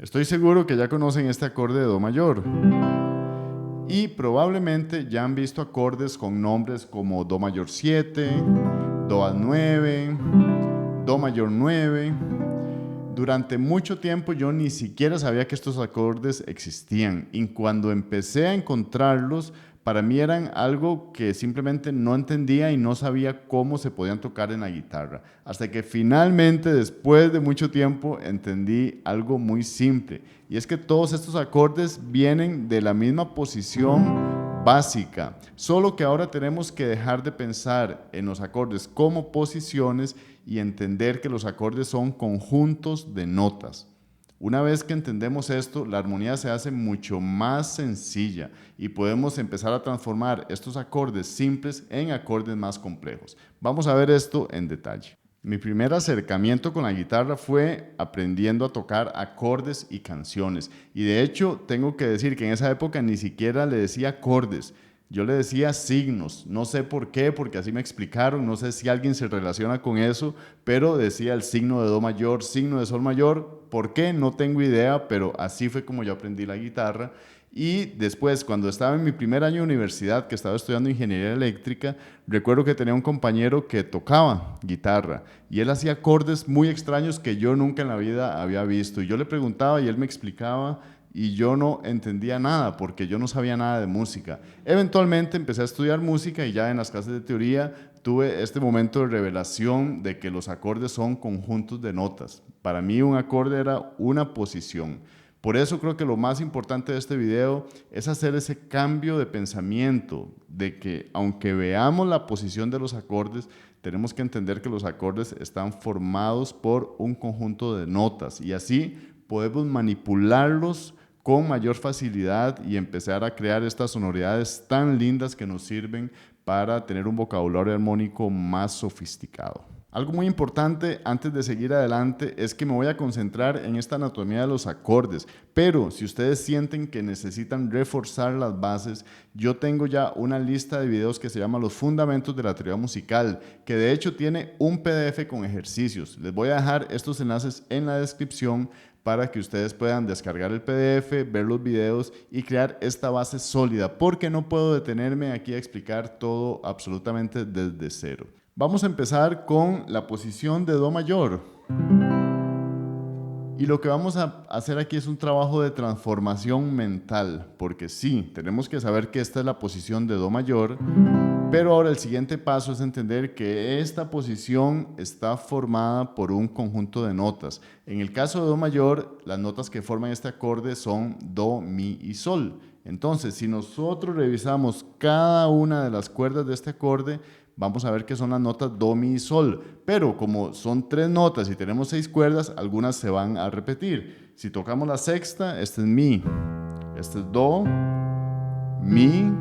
Estoy seguro que ya conocen este acorde de Do mayor y probablemente ya han visto acordes con nombres como Do mayor 7, Do al 9, Do mayor 9. Durante mucho tiempo yo ni siquiera sabía que estos acordes existían y cuando empecé a encontrarlos, para mí eran algo que simplemente no entendía y no sabía cómo se podían tocar en la guitarra. Hasta que finalmente, después de mucho tiempo, entendí algo muy simple. Y es que todos estos acordes vienen de la misma posición básica, solo que ahora tenemos que dejar de pensar en los acordes como posiciones y entender que los acordes son conjuntos de notas. Una vez que entendemos esto, la armonía se hace mucho más sencilla y podemos empezar a transformar estos acordes simples en acordes más complejos. Vamos a ver esto en detalle. Mi primer acercamiento con la guitarra fue aprendiendo a tocar acordes y canciones. Y de hecho, tengo que decir que en esa época ni siquiera le decía acordes. Yo le decía signos, no sé por qué, porque así me explicaron, no sé si alguien se relaciona con eso, pero decía el signo de Do mayor, signo de Sol mayor, ¿por qué? No tengo idea, pero así fue como yo aprendí la guitarra. Y después, cuando estaba en mi primer año de universidad, que estaba estudiando ingeniería eléctrica, recuerdo que tenía un compañero que tocaba guitarra y él hacía acordes muy extraños que yo nunca en la vida había visto. Y yo le preguntaba y él me explicaba y yo no entendía nada porque yo no sabía nada de música. Eventualmente empecé a estudiar música y ya en las clases de teoría tuve este momento de revelación de que los acordes son conjuntos de notas. Para mí un acorde era una posición. Por eso creo que lo más importante de este video es hacer ese cambio de pensamiento, de que aunque veamos la posición de los acordes, tenemos que entender que los acordes están formados por un conjunto de notas y así podemos manipularlos con mayor facilidad y empezar a crear estas sonoridades tan lindas que nos sirven para tener un vocabulario armónico más sofisticado. Algo muy importante antes de seguir adelante es que me voy a concentrar en esta anatomía de los acordes, pero si ustedes sienten que necesitan reforzar las bases, yo tengo ya una lista de videos que se llama Los Fundamentos de la Teoría Musical, que de hecho tiene un PDF con ejercicios. Les voy a dejar estos enlaces en la descripción para que ustedes puedan descargar el PDF, ver los videos y crear esta base sólida, porque no puedo detenerme aquí a explicar todo absolutamente desde cero. Vamos a empezar con la posición de Do mayor. Y lo que vamos a hacer aquí es un trabajo de transformación mental, porque sí, tenemos que saber que esta es la posición de Do mayor, pero ahora el siguiente paso es entender que esta posición está formada por un conjunto de notas. En el caso de Do mayor, las notas que forman este acorde son Do, Mi y Sol. Entonces, si nosotros revisamos cada una de las cuerdas de este acorde, vamos a ver que son las notas Do, Mi y Sol. Pero como son 3 notas y tenemos 6 cuerdas, algunas se van a repetir. Si tocamos la sexta, este es Mi, este es Do, Mi,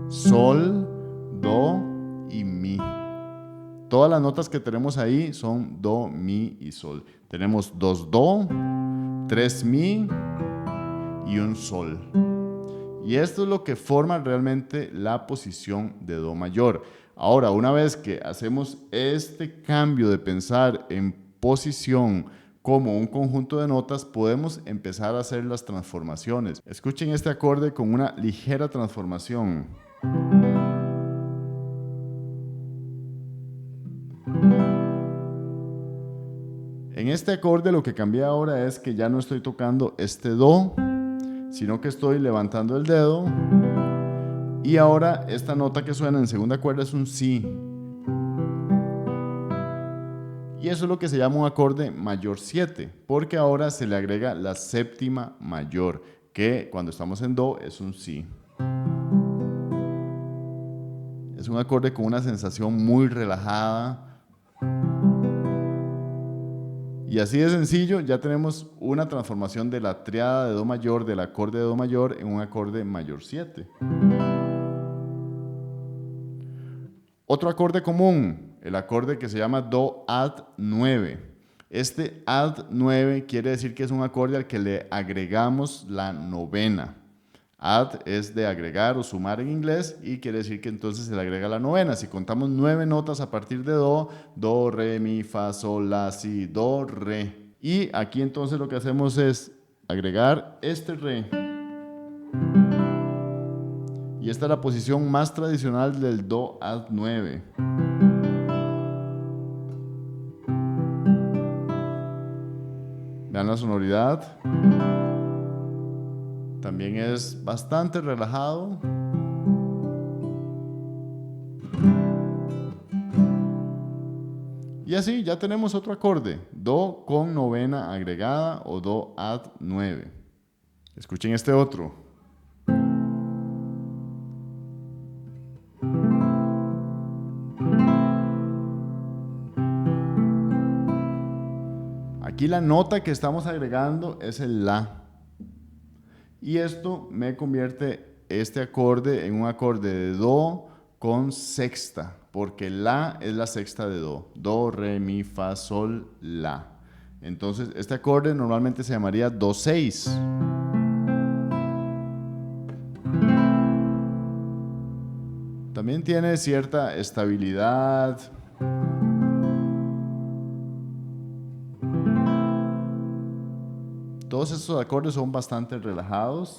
Sol, Do y Mi. Todas las notas que tenemos ahí son Do, Mi y Sol. Tenemos 2 Do, 3 Mi y un Sol. Y esto es lo que forma realmente la posición de Do mayor. Ahora, una vez que hacemos este cambio de pensar en posición como un conjunto de notas, podemos empezar a hacer las transformaciones. Escuchen este acorde con una ligera transformación. En este acorde lo que cambia ahora es que ya no estoy tocando este Do, sino que estoy levantando el dedo y ahora esta nota que suena en segunda cuerda es un Si. Y eso es lo que se llama un acorde mayor 7, porque ahora se le agrega la séptima mayor, que cuando estamos en Do es un Si. Es un acorde con una sensación muy relajada. Y así de sencillo ya tenemos una transformación de la triada de Do mayor, del acorde de Do mayor, en un acorde mayor 7. Otro acorde común, el acorde que se llama Do add 9. Este add 9 quiere decir que es un acorde al que le agregamos la novena. Add es de agregar o sumar en inglés y quiere decir que entonces se le agrega la novena. Si contamos 9 notas a partir de Do, Do, Re, Mi, Fa, Sol, La, Si, Do, Re. Y aquí entonces lo que hacemos es agregar este re. Y esta es la posición más tradicional del do add 9. Vean la sonoridad. También es bastante relajado. Y así ya tenemos otro acorde, do con novena agregada o do add 9. Escuchen este otro. Aquí la nota que estamos agregando es el la. Y esto me convierte este acorde en un acorde de do con sexta, porque la es la sexta de do. Do, re, mi, fa, sol, la. Entonces, este acorde normalmente se llamaría do6. También tiene cierta estabilidad. Todos estos acordes son bastante relajados.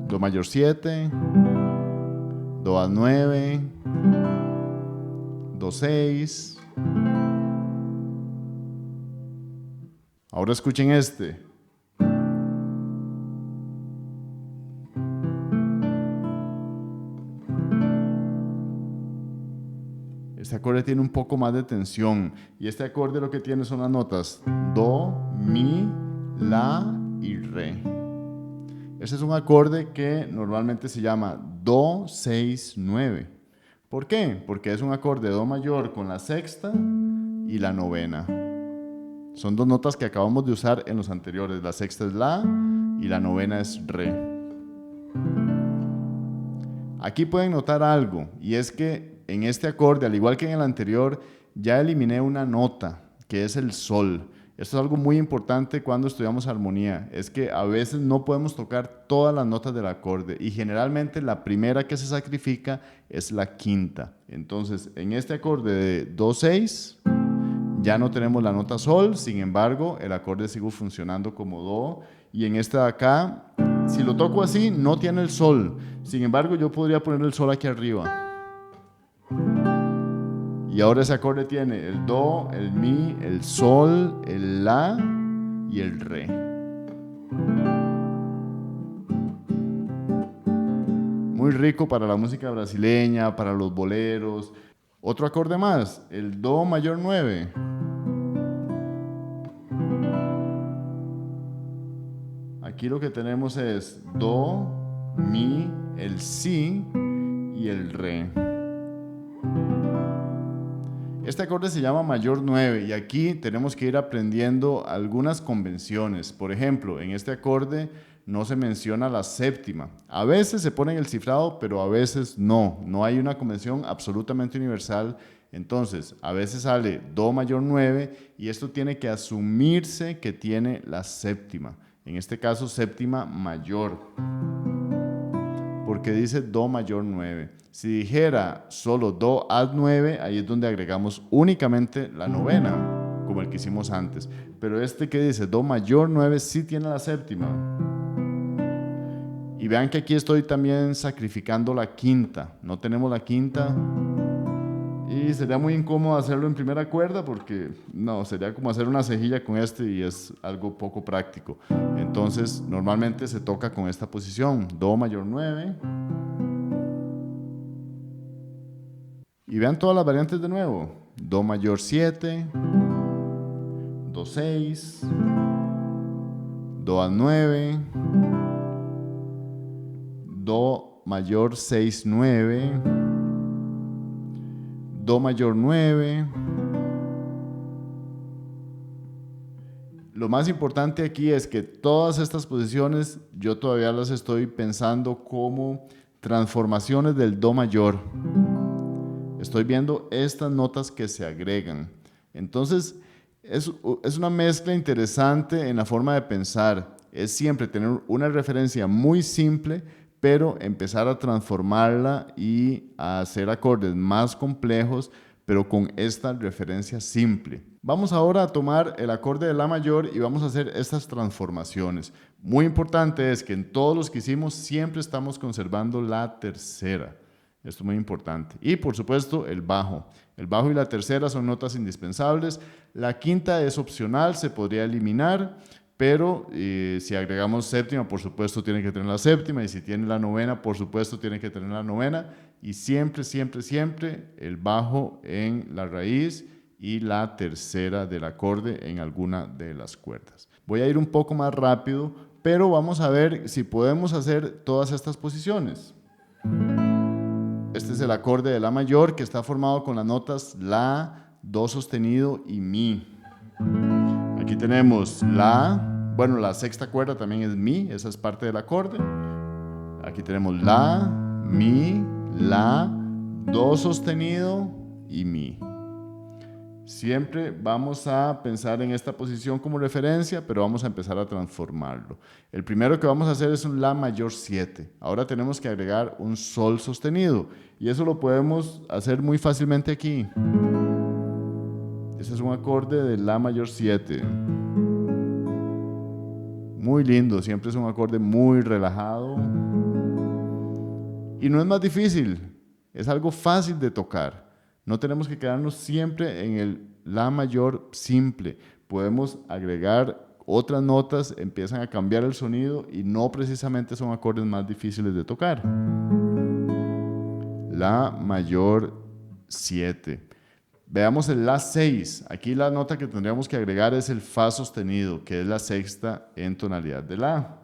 Do mayor 7, do add 9, do 6. Ahora escuchen este. Este acorde tiene un poco más de tensión y este acorde lo que tiene son las notas do, mi, la y re. Este es un acorde que normalmente se llama do 6 9. ¿Por qué? Porque es un acorde de do mayor con la sexta y la novena. Son dos notas que acabamos de usar en los anteriores. La sexta es la y la novena es re. Aquí pueden notar algo, y es que en este acorde, al igual que en el anterior, ya eliminé una nota, que es el sol. Esto es algo muy importante cuando estudiamos armonía, es que a veces no podemos tocar todas las notas del acorde y generalmente la primera que se sacrifica es la quinta. Entonces, en este acorde de do 6 ya no tenemos la nota sol, sin embargo, el acorde sigue funcionando como do, y en este de acá, si lo toco así, no tiene el sol. Sin embargo, yo podría poner el sol aquí arriba. Y ahora ese acorde tiene el do, el mi, el sol, el la y el re. Muy rico para la música brasileña, para los boleros. Otro acorde más, el do mayor 9. Aquí lo que tenemos es do, mi, el si y el re. Este acorde se llama mayor 9 y aquí tenemos que ir aprendiendo algunas convenciones. Por ejemplo, en este acorde no se menciona la séptima. A veces se pone en el cifrado, pero a veces no. No hay una convención absolutamente universal. Entonces, a veces sale do mayor 9 y esto tiene que asumirse que tiene la séptima. En este caso, séptima mayor, porque dice do mayor 9. Si dijera solo do add 9, ahí es donde agregamos únicamente la novena, como el que hicimos antes. Pero este que dice do mayor 9 sí tiene la séptima. Y vean que aquí estoy también sacrificando la quinta. No tenemos la quinta. Y sería muy incómodo hacerlo en primera cuerda porque no, sería como hacer una cejilla con este y es algo poco práctico. Entonces, normalmente se toca con esta posición, do mayor 9. Y vean todas las variantes de nuevo. Do mayor 7, do 6, do add 9, do mayor 6 9, do mayor 9. Lo más importante aquí es que todas estas posiciones yo todavía las estoy pensando como transformaciones del do mayor. Estoy viendo estas notas que se agregan. Entonces, es una mezcla interesante en la forma de pensar. Es siempre tener una referencia muy simple, pero empezar a transformarla y a hacer acordes más complejos pero con esta referencia simple. Vamos ahora a tomar el acorde de La mayor y vamos a hacer estas transformaciones. Muy importante es que en todos los que hicimos siempre estamos conservando la tercera. Esto es muy importante. Y por supuesto el bajo. El bajo y la tercera son notas indispensables. La quinta es opcional, se podría eliminar, pero si agregamos séptima, por supuesto tiene que tener la séptima, y si tiene la novena, por supuesto tiene que tener la novena, y siempre, siempre, siempre el bajo en la raíz y la tercera del acorde en alguna de las cuerdas. Voy a ir un poco más rápido, pero vamos a ver si podemos hacer todas estas posiciones. Este es el acorde de La mayor, que está formado con las notas La, Do sostenido y Mi. Aquí tenemos La, bueno, la sexta cuerda también es Mi, esa es parte del acorde. Aquí tenemos La, Mi, La, Do sostenido y Mi. Siempre vamos a pensar en esta posición como referencia, pero vamos a empezar a transformarlo. El primero que vamos a hacer es un La mayor 7. Ahora tenemos que agregar un Sol sostenido, y eso lo podemos hacer muy fácilmente aquí. Este es un acorde de La mayor 7. Muy lindo, siempre es un acorde muy relajado. Y no es más difícil, es algo fácil de tocar. No tenemos que quedarnos siempre en el La mayor simple. Podemos agregar otras notas, empiezan a cambiar el sonido y no precisamente son acordes más difíciles de tocar. La mayor 7. Veamos el La 6. Aquí la nota que tendríamos que agregar es el Fa sostenido, que es la sexta en tonalidad de La.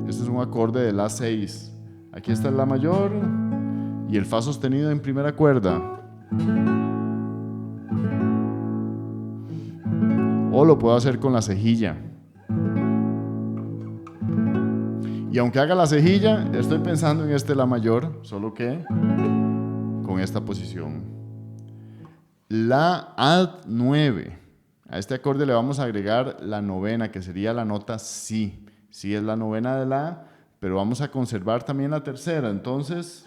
Este es un acorde de La 6. Aquí está el La mayor y el Fa sostenido en primera cuerda. O lo puedo hacer con la cejilla. Y aunque haga la cejilla, estoy pensando en este La mayor, solo que con esta posición. La Alt 9. A este acorde le vamos a agregar la novena, que sería la nota Si. Si es la novena de La, pero vamos a conservar también la tercera. Entonces,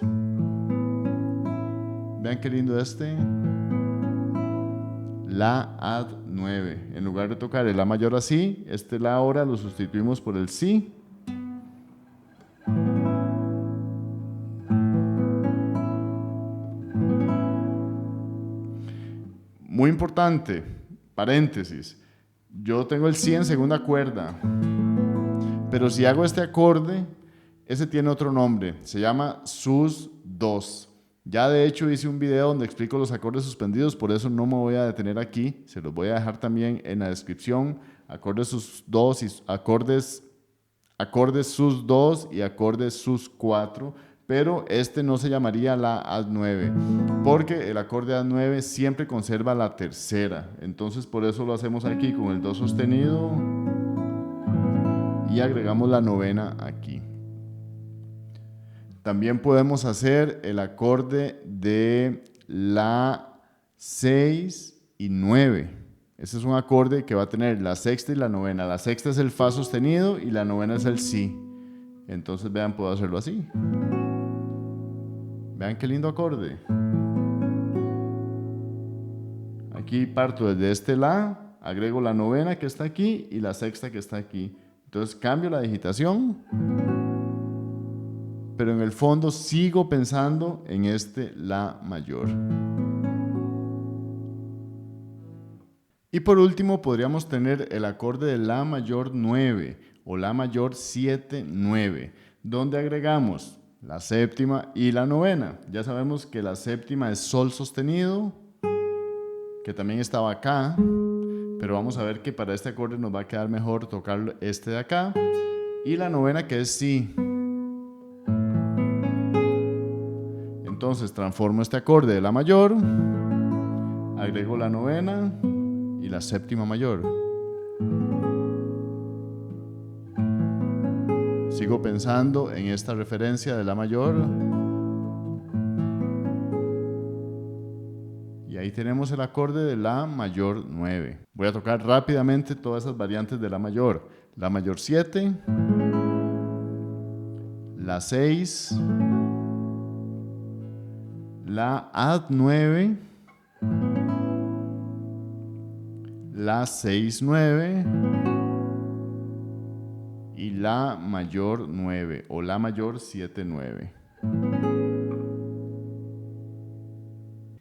vean qué lindo este. La Alt 9. En lugar de tocar el La mayor así, este La ahora lo sustituimos por el Si. Muy importante, paréntesis, yo tengo el Si en segunda cuerda, pero si hago este acorde, ese tiene otro nombre, se llama sus 2. Ya de hecho hice un video donde explico los acordes suspendidos, por eso no me voy a detener aquí, se los voy a dejar también en la descripción, acordes sus 2 y acordes sus 2 y acordes sus 4, pero este no se llamaría la Alt 9, porque el acorde Alt 9 siempre conserva la tercera, entonces por eso lo hacemos aquí con el Do sostenido y agregamos la novena aquí. También podemos hacer el acorde de La 6 y 9. Ese es un acorde que va a tener la sexta y la novena. La sexta es el Fa sostenido y la novena es el Si. Entonces vean, puedo hacerlo así. Vean qué lindo acorde. Aquí parto desde este La, agrego la novena que está aquí y la sexta que está aquí. Entonces cambio la digitación, pero en el fondo sigo pensando en este La mayor. Y por último podríamos tener el acorde de La mayor 9 o La mayor 7, 9, donde agregamos la séptima y la novena. Ya sabemos que la séptima es Sol sostenido, que también estaba acá, pero vamos a ver que para este acorde nos va a quedar mejor tocar este de acá, y la novena que es Si. Entonces transformo este acorde de La mayor, agrego la novena y la séptima mayor. Sigo pensando en esta referencia de La mayor. Y ahí tenemos el acorde de La mayor 9. Voy a tocar rápidamente todas esas variantes de La mayor. La mayor 7, la 6, la add9, la 6-9 y la mayor 9 o la mayor 7-9.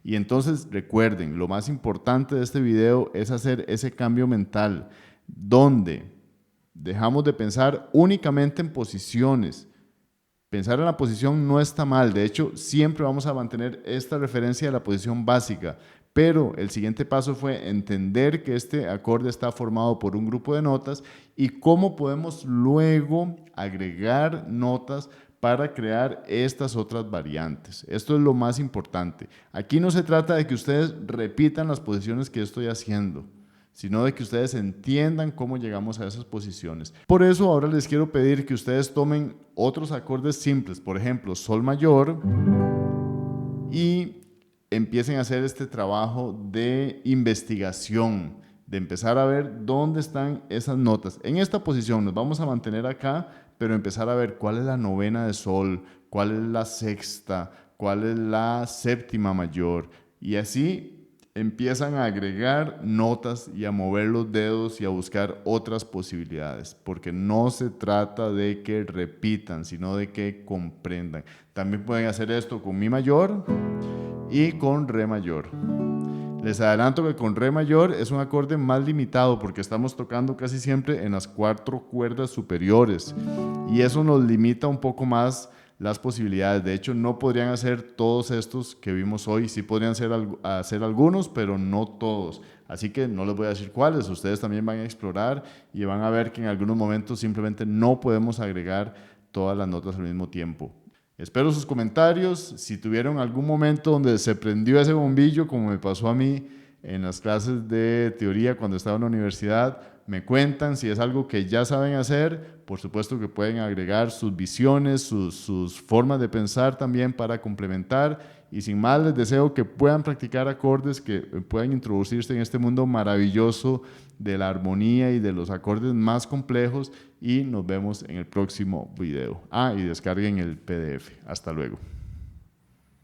Y entonces recuerden, lo más importante de este video es hacer ese cambio mental donde dejamos de pensar únicamente en posiciones. Pensar en la posición no está mal, de hecho siempre vamos a mantener esta referencia de la posición básica, pero el siguiente paso fue entender que este acorde está formado por un grupo de notas y cómo podemos luego agregar notas para crear estas otras variantes. Esto es lo más importante. Aquí no se trata de que ustedes repitan las posiciones que estoy haciendo, sino de que ustedes entiendan cómo llegamos a esas posiciones. Por eso ahora les quiero pedir que ustedes tomen otros acordes simples, por ejemplo, sol mayor, y empiecen a hacer este trabajo de investigación, de empezar a ver dónde están esas notas. En esta posición nos vamos a mantener acá, pero empezar a ver cuál es la novena de sol, cuál es la sexta, cuál es la séptima mayor, y así empiezan a agregar notas y a mover los dedos y a buscar otras posibilidades, porque no se trata de que repitan, sino de que comprendan. También pueden hacer esto con mi mayor y con re mayor. Les adelanto que con re mayor es un acorde más limitado porque estamos tocando casi siempre en las 4 cuerdas superiores y eso nos limita un poco más las posibilidades. De hecho, no podrían hacer todos estos que vimos hoy. Sí podrían hacer algunos, pero no todos. Así que no les voy a decir cuáles. Ustedes también van a explorar y van a ver que en algunos momentos simplemente no podemos agregar todas las notas al mismo tiempo. Espero sus comentarios. Si tuvieron algún momento donde se prendió ese bombillo, como me pasó a mí en las clases de teoría cuando estaba en la universidad, me cuentan. Si es algo que ya saben hacer, por supuesto que pueden agregar sus visiones, sus formas de pensar también para complementar. Y sin más, les deseo que puedan practicar acordes, que puedan introducirse en este mundo maravilloso de la armonía y de los acordes más complejos. Y nos vemos en el próximo video. Y descarguen el PDF. Hasta luego.